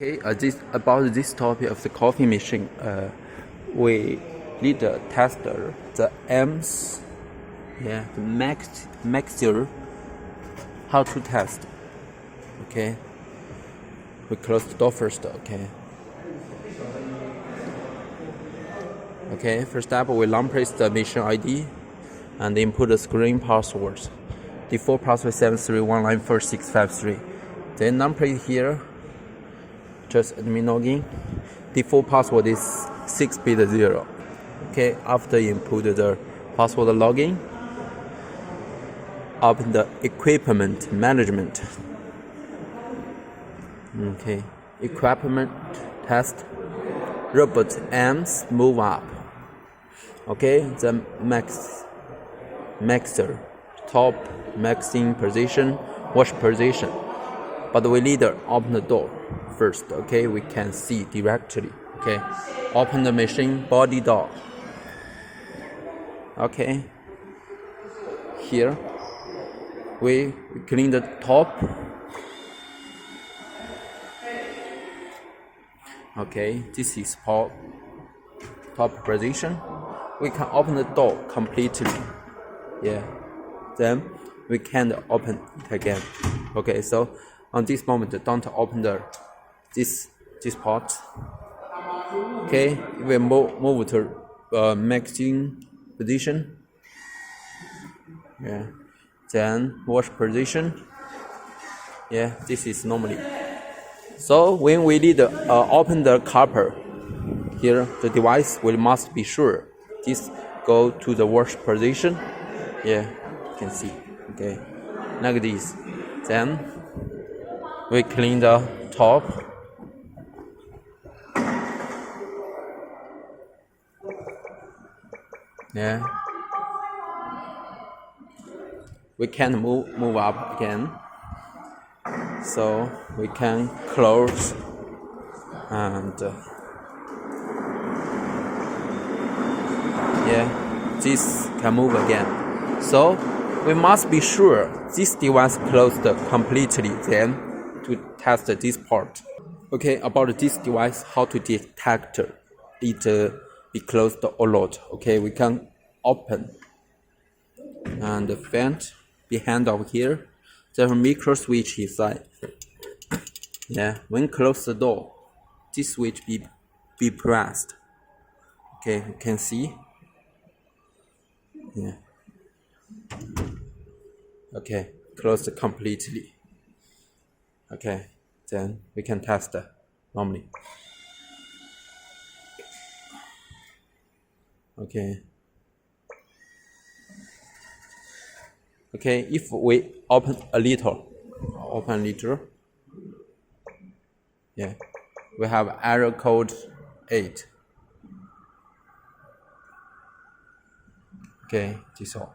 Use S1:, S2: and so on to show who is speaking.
S1: Okay, about this topic of the coffee machine, we need to test the amps, the mixture. How to test? Okay, we close the door first. Okay. First step, we long press the machine ID and input the screen password. Default password 731946553. Then long press here. Just admin login. Default password is 6-bit 0. Okay, after input the password login, open the equipment management. Okay, equipment test. Robot arms move up. Okay, the mixer top mixing position, wash position. But we need to open the door first. Okay, we can see directly. Okay, open the machine body door. Okay, here we clean the top. Okay, this is top position. We can open the door completely. Then we can open it again. Okay, so on this moment, don't open this part. Okay, we move to mixing position. Then wash position. This is normally. So when we need to open the copper, here the device must be sure this go to the wash position. You can see. Okay, like this. Then we clean the top. We can move up again. So we can close and this can move again. So we must be sure this device closed completely, then to test this part. Okay, about this device, how to detect it be closed or not. Okay, we can open and the vent behind over here. There's a micro switch inside. When close the door, this switch be pressed. Okay, you can see. Okay, closed completely. Okay, then we can test normally. Okay, if we open a little, we have error code 8. Okay, this all.